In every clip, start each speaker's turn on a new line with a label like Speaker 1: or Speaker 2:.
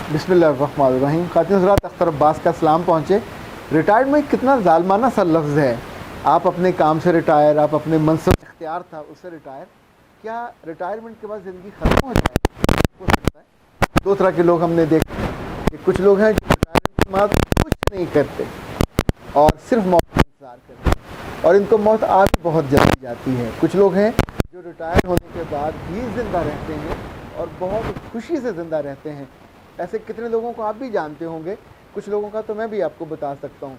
Speaker 1: बिस्मिल्लाहिर्रहमानिर्रहीम। ख़ातिन हज़रात, अख्तर अब्बास का सलाम पहुँचे। रिटायर्ड में कितना ज़ालमाना सा लफ्ज़ है। आप अपने काम से रिटायर, आप अपने मनसब इख्तियार था उससे रिटायर। क्या रिटायरमेंट के बाद ज़िंदगी ख़त्म हो जाए? हो सकता है। दो तरह के लोग हमने देखे कि कुछ लोग हैं जो रिटायरमेंट के बाद कुछ नहीं करते और सिर्फ मौत का इंतज़ार करते हैं, और इनको मौत आ भी बहुत जल्दी जाती है। कुछ लोग हैं जो रिटायर होने के बाद भी ज़िंदा रहते हैं और बहुत खुशी से ज़िंदा रहते हैं। ऐसे कितने लोगों को आप भी जानते होंगे। कुछ लोगों का तो मैं भी आपको बता सकता हूँ।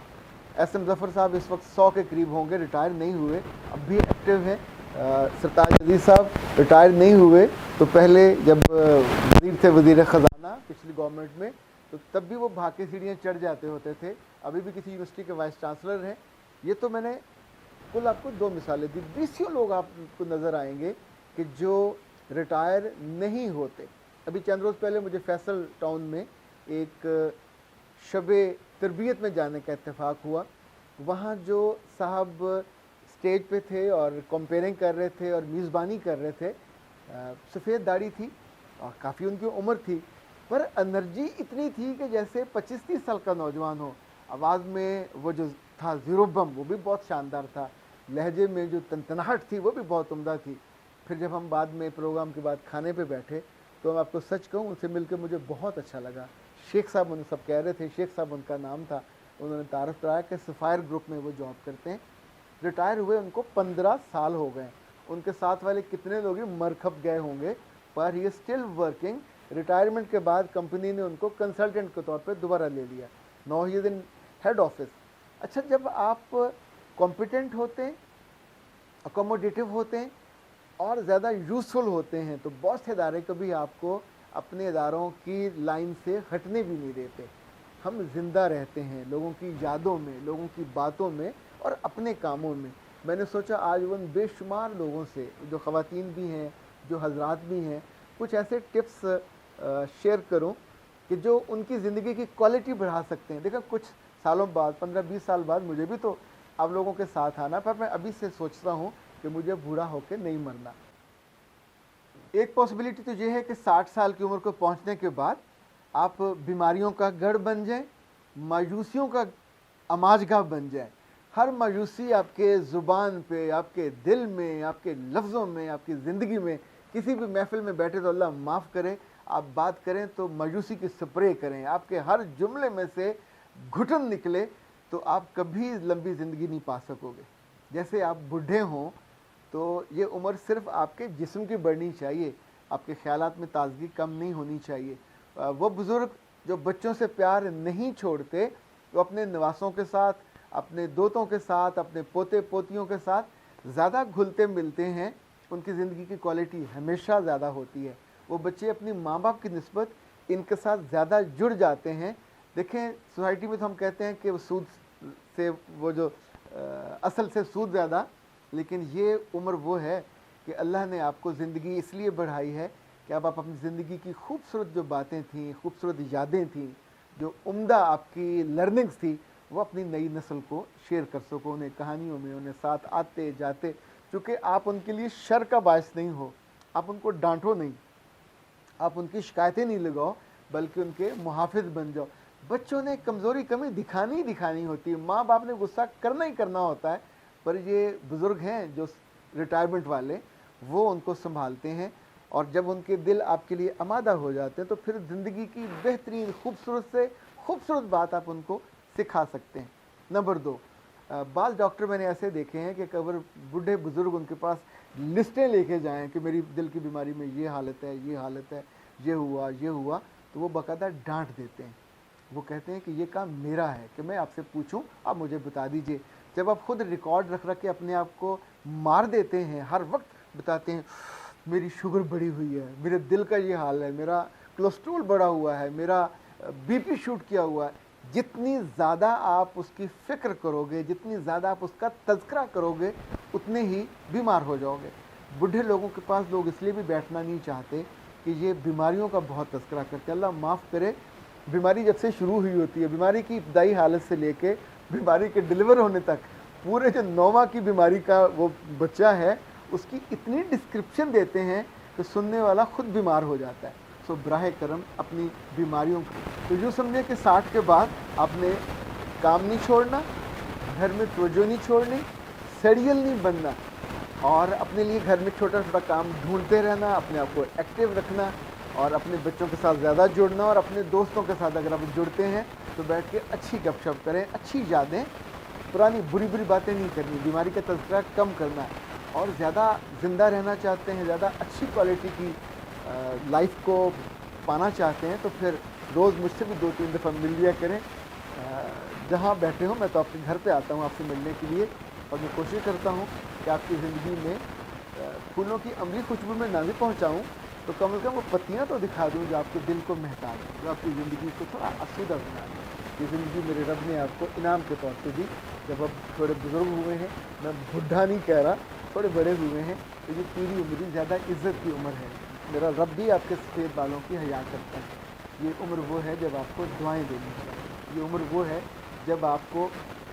Speaker 1: एस.एम. ज़फ़र साहब इस वक्त 100 के करीब होंगे, रिटायर नहीं हुए, अब भी एक्टिव हैं। सरताज अजीज़ साहब रिटायर नहीं हुए तो पहले जब वज़ीर थे, वज़ीर ख़जाना पिछली गवर्नमेंट में, तो तब भी वो भाग के सीढ़ियाँ चढ़ जाते होते थे। अभी भी किसी यूनिवर्सिटी के वाइस चांसलर हैं। ये तो मैंने कुल आपको 2 मिसालें दी। 20 लोग आपको नज़र आएंगे कि जो रिटायर नहीं होते। अभी चंद रोज़ पहले मुझे फैसल टाउन में एक शबे तरबियत में जाने का इत्तेफाक हुआ। वहाँ जो साहब स्टेज पे थे और कंपेयरिंग कर रहे थे और मेज़बानी कर रहे थे, सफ़ेद दाढ़ी थी और काफ़ी उनकी उम्र थी, पर एनर्जी इतनी थी कि जैसे 25-30 साल का नौजवान हो। आवाज़ में वो जो था ज़ीरो बम, वो भी बहुत शानदार था। लहजे में जो तनतनाहट थी वो भी बहुत उम्दा थी। फिर जब हम बाद में प्रोग्राम के बाद खाने पे बैठे तो मैं आपको सच कहूँ, उनसे मिलकर मुझे बहुत अच्छा लगा। शेख साहब उन्हें सब कह रहे थे, शेख साहब उनका नाम था। उन्होंने तारफ़ कराया कि सफ़ायर ग्रुप में वो जॉब करते हैं। रिटायर हुए उनको 15 साल हो गए। उनके साथ वाले कितने लोग मर खप गए होंगे, पर ही स्टिल वर्किंग। रिटायरमेंट के बाद कंपनी ने उनको कंसल्टेंट के तौर पे दोबारा ले लिया। Now he is in head office. अच्छा, जब आप कॉम्पिटेंट होते हैं, अकोमोडेटिव होते हैं और ज़्यादा यूज़फुल होते हैं, तो बहुत से इदारे कभी आपको अपने इदारों की लाइन से हटने भी नहीं देते। हम ज़िंदा रहते हैं लोगों की यादों में, लोगों की बातों में और अपने कामों में। मैंने सोचा आज उन बेशुमार लोगों से, जो ख़वातीन भी हैं, जो हजरात भी हैं, कुछ ऐसे टिप्स शेयर करूं कि जो उनकी ज़िंदगी की क्वालिटी बढ़ा सकते हैं। देखा, कुछ सालों बाद, 15-20 साल बाद मुझे भी तो आप लोगों के साथ आना, पर मैं अभी से सोचता हूं कि मुझे बूढ़ा होकर नहीं मरना। एक पॉसिबिलिटी तो ये है कि 60 साल की उम्र को पहुंचने के बाद आप बीमारियों का गढ़ बन जाएं, मायूसियों का अमाजगाह बन जाए। हर मायूसी आपके ज़ुबान पे, आपके दिल में, आपके लफ्ज़ों में, आपकी ज़िंदगी में, किसी भी महफिल में बैठे तो अल्लाह माफ़ करे, आप बात करें तो मायूसी की स्प्रे करें, आपके हर जुमले में से घुटन निकले, तो आप कभी लंबी ज़िंदगी नहीं पा सकोगे। जैसे आप बूढ़े हों तो ये उम्र सिर्फ आपके जिस्म की बढ़नी चाहिए, आपके ख़यालात में ताज़गी कम नहीं होनी चाहिए। वो बुज़ुर्ग जो बच्चों से प्यार नहीं छोड़ते, वो अपने नवासों के साथ, अपने दोतों के साथ, अपने पोते पोतियों के साथ ज़्यादा घुलते मिलते हैं, उनकी ज़िंदगी की क्वालिटी हमेशा ज़्यादा होती है। वो बच्चे अपनी माँ बाप की निस्बत इनके साथ ज़्यादा जुड़ जाते हैं। देखें, सोसाइटी में तो हम कहते हैं कि वो सूद से, वो जो असल से सूद ज़्यादा, लेकिन ये उम्र वो है कि अल्लाह ने आपको ज़िंदगी इसलिए बढ़ाई है कि अब आप अपनी ज़िंदगी की खूबसूरत जो बातें थीं, खूबसूरत यादें थीं, जो उम्दा आपकी लर्निंग्स थी, वो अपनी नई नस्ल को शेयर कर सको, उन्हें कहानियों में, उन्हें साथ आते जाते। चूँकि आप उनके लिए शर का बायस नहीं हो, आप उनको डांटो नहीं, आप उनकी शिकायतें नहीं लगाओ, बल्कि उनके मुहाफ़िज़ बन जाओ। बच्चों ने कमज़ोरी कमी दिखानी ही दिखानी होती है, माँ बाप ने गुस्सा करना ही करना होता है, पर ये बुज़ुर्ग हैं जो रिटायरमेंट वाले, वो उनको संभालते हैं। और जब उनके दिल आपके लिए आमादा हो जाते हैं तो फिर ज़िंदगी की बेहतरीन खूबसूरत से खूबसूरत बात आप उनको सिखा सकते हैं। नंबर 2, बाल डॉक्टर मैंने ऐसे देखे हैं कि अगर बूढ़े बुज़ुर्ग उनके पास लिस्टें लेके जाएं कि मेरी दिल की बीमारी में ये हालत है, ये हालत है, ये हुआ, तो वो बाकायदा डांट देते हैं। वो कहते हैं कि ये काम मेरा है कि मैं आपसे पूछूं, आप मुझे बता दीजिए। जब आप खुद रिकॉर्ड रख रख के अपने आप को मार देते हैं, हर वक्त बताते हैं मेरी शुगर बढ़ी हुई है, मेरे दिल का ये हाल है, मेरा कोलेस्ट्रॉल बढ़ा हुआ है, मेरा बीपी शूट किया हुआ है, जितनी ज़्यादा आप उसकी फ़िक्र करोगे, जितनी ज़्यादा आप उसका तज़किरा करोगे, उतने ही बीमार हो जाओगे। बूढ़े लोगों के पास लोग इसलिए भी बैठना नहीं चाहते कि ये बीमारियों का बहुत तज़किरा करते। अल्लाह माफ़ करे, बीमारी जब से शुरू हुई होती है, बीमारी की इब्तदाई हालत से लेके बीमारी के डिलीवर होने तक, पूरे जो नौमा की बीमारी का वो बच्चा है, उसकी इतनी डिस्क्रिप्शन देते हैं कि सुनने वाला खुद बीमार हो जाता है। सो براہ کرم اپنی بیماریوں کو تو یوں سمجھے کہ 60 کے بعد آپ نے کام نہیں چھوڑنا، گھر میں توجہ نہیں چھوڑنی، سیریل نہیں بننا، اور اپنے لیے گھر میں چھوٹا چھوٹا کام ڈھونڈتے رہنا، اپنے آپ کو ایکٹیو رکھنا، اور اپنے بچوں کے ساتھ زیادہ جڑنا، اور اپنے دوستوں کے ساتھ اگر آپ جڑتے ہیں تو بیٹھ کے اچھی گپ شپ کریں، اچھی یادیں، پرانی بری باتیں نہیں کرنی، بیماری کا تذکرہ کم کرنا، اور زیادہ زندہ رہنا چاہتے ہیں، زیادہ اچھی کوالٹی کی لائف کو پانا چاہتے ہیں تو پھر روز مجھ سے بھی 2-3 دفعہ مل لیا کریں، جہاں بیٹھے ہوں۔ میں تو آپ کے گھر پہ آتا ہوں آپ سے ملنے کے لیے، اور میں کوشش کرتا ہوں کہ آپ کی زندگی میں پھولوں کی عملی خوشبو میں نہ بھی پہنچاؤں تو کم از کم وہ پتیاں تو دکھا دوں جو آپ کے دل کو مہکا دیں، جو آپ کی زندگی کو تھوڑا آسودہ بنا دیں۔ یہ زندگی میرے رب نے آپ کو انعام کے طور پہ دی، جب اب تھوڑے بزرگ ہوئے ہیں، میں بڈھا نہیں کہہ رہا، تھوڑے بڑے ہوئے ہیں، تو یہ پوری عمری زیادہ عزت کی عمر ہے۔ میرا رب بھی آپ کے سفید بالوں کی حیا کرتا ہے۔ یہ عمر وہ ہے جب آپ کو دعائیں دینی چاہیے، یہ عمر وہ ہے جب آپ کو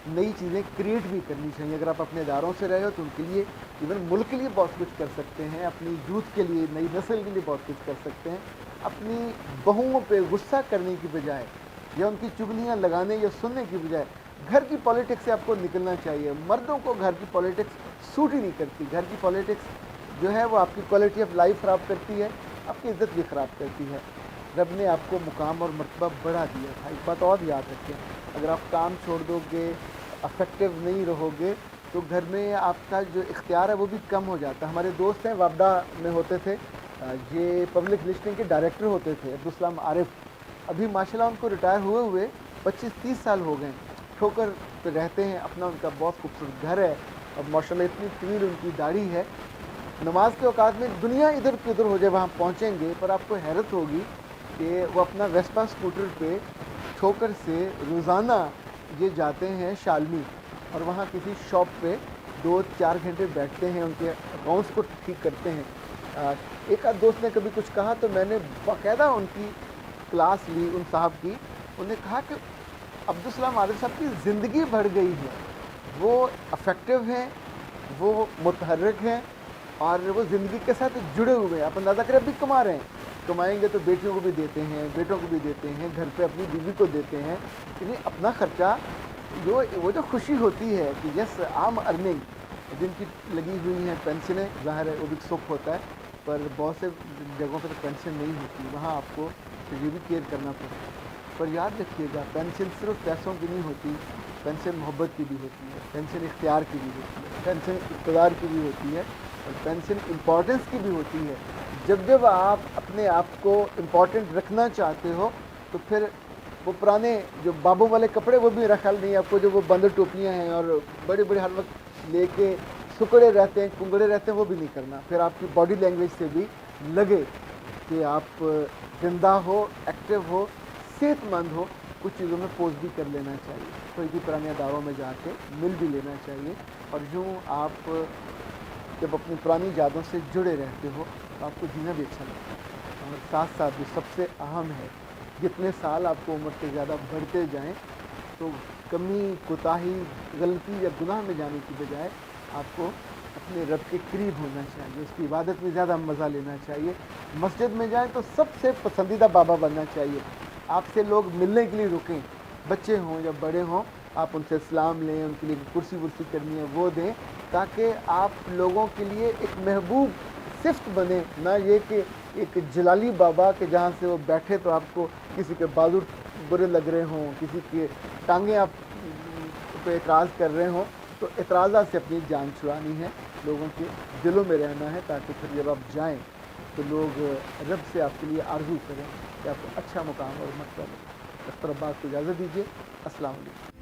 Speaker 1: نئی چیزیں کریٹ بھی کرنی چاہیے۔ اگر آپ اپنے اداروں سے رہے ہو تو ان کے لیے، ایون ملک کے لیے بہت کچھ کر سکتے ہیں، اپنی یوتھ کے لیے، نئی نسل کے لیے بہت کچھ کر سکتے ہیں۔ اپنی بہوؤں پہ غصہ کرنے کی بجائے یا ان کی چگلیاں لگانے یا سننے کی بجائے گھر کی پالیٹکس سے آپ کو نکلنا چاہیے۔ مردوں کو گھر کی پالیٹکس سوٹ ہی نہیں کرتی، گھر کی پالیٹکس جو ہے وہ آپ کی کوالٹی آف لائف خراب کرتی ہے، آپ کی عزت بھی خراب کرتی ہے۔ رب نے آپ کو مقام اور مرتبہ بڑھا دیا تھا۔ ایک بات اور یاد رکھیں، اگر آپ کام چھوڑ دو گے، افیکٹو نہیں رہو گے تو گھر میں آپ کا جو اختیار ہے وہ بھی کم ہو جاتا ہے۔ ہمارے دوست ہیں وابڈا میں ہوتے تھے، یہ پبلک لسٹنگ کے ڈائریکٹر ہوتے تھے، عبدالسلام عارف۔ ابھی ماشاءاللہ ان کو ریٹائر ہوئے 25-30 سال ہو گئے، ٹھوکر پہ رہتے ہیں، اپنا ان کا بہت خوبصورت گھر ہے، اور ماشاءاللہ اتنی طویل ان کی داڑھی ہے۔ نماز کے اوقات میں دنیا ادھر کی ادھر ہو جائے وہاں پہنچیں گے، پر آپ کو حیرت ہوگی کہ وہ اپنا ویسپا اسکوٹر پہ ٹھوکر سے روزانہ یہ جاتے ہیں شالمی، اور وہاں کسی شاپ پہ 2-4 گھنٹے بیٹھتے ہیں، ان کے اکاؤنٹس کو ٹھیک کرتے ہیں۔ ایک آدھ دوست نے کبھی کچھ کہا تو میں نے باقاعدہ ان کی کلاس لی، ان صاحب کی۔ انہوں نے کہا کہ عبدالسلام عارف صاحب کی زندگی بڑھ گئی ہے، وہ افیکٹو ہیں، وہ متحرک ہیں، اور وہ زندگی کے ساتھ جڑے ہوئے ہیں۔ آپ اندازہ کریں اب بھی کما رہے ہیں، کمائیں گے تو بیٹیوں کو بھی دیتے ہیں، بیٹوں کو بھی دیتے ہیں، گھر پہ اپنی بیوی کو دیتے ہیں، یعنی اپنا خرچہ، وہ جو خوشی ہوتی ہے کہ یس عام ارننگ جن کی لگی ہوئی ہیں پینشنیں، ظاہر ہے وہ بھی سکھ ہوتا ہے، پر بہت سے جگہوں پہ تو پینشن نہیں ہوتی، وہاں آپ کو یہ بھی کیئر کرنا پڑتا ہے۔ پر یاد رکھیے گا پینشن صرف پیسوں کی نہیں ہوتی، پینشن محبت کی بھی ہوتی ہے، پینشن اختیار کی بھی ہوتی ہے، پینشن اقتدار کی بھی ہوتی ہے، اور پینشن امپورٹنس کی بھی ہوتی ہے۔ جب آپ اپنے آپ کو امپورٹنٹ رکھنا چاہتے ہو تو پھر وہ پرانے جو بابوں والے کپڑے وہ بھی میرا خیال نہیں، آپ کو جو وہ بند ٹوپیاں ہیں اور بڑے بڑے ہر وقت لے کے سکڑے رہتے ہیں، کنگڑے رہتے ہیں، وہ بھی نہیں کرنا۔ پھر آپ کی باڈی لینگویج سے بھی لگے کہ آپ زندہ ہو، ایکٹیو ہو، صحت مند ہو، کچھ چیزوں میں پوز بھی کر لینا چاہیے، کوئی بھی پرانے اداروں میں جا کے مل بھی لینا چاہیے، اور یوں آپ جب اپنی پرانی یادوں سے جڑے رہتے ہو تو آپ کو جینا بھی اچھا لگتا ہے۔ اور ساتھ ساتھ جو سب سے اہم ہے، جتنے سال آپ کو عمر سے زیادہ بڑھتے جائیں تو کمی، کوتاہی، غلطی یا گناہ میں جانے کی بجائے آپ کو اپنے رب کے قریب ہونا چاہیے، اس کی عبادت میں زیادہ مزہ لینا چاہیے۔ مسجد میں جائیں تو سب سے پسندیدہ بابا بننا چاہیے، آپ سے لوگ ملنے کے لیے رکیں، بچے ہوں یا بڑے ہوں، آپ ان سے سلام لیں، ان کے لیے کرسی ورسی کرنی ہے وہ دیں، تاکہ آپ لوگوں کے لیے ایک محبوب صفت بنے، نہ یہ کہ ایک جلالی بابا کہ جہاں سے وہ بیٹھے تو آپ کو کسی کے بازو برے لگ رہے ہوں، کسی کے ٹانگیں آپ پہ اعتراض کر رہے ہوں۔ تو اعتراضات سے اپنی جان چھڑانی ہے، لوگوں کے دلوں میں رہنا ہے، تاکہ پھر جب آپ جائیں تو لوگ رب سے آپ کے لیے آرزو کریں کہ آپ کو اچھا مقام اور مرتبہ ملے۔ اختر عباس کو اجازت دیجیے، السلام علیکم۔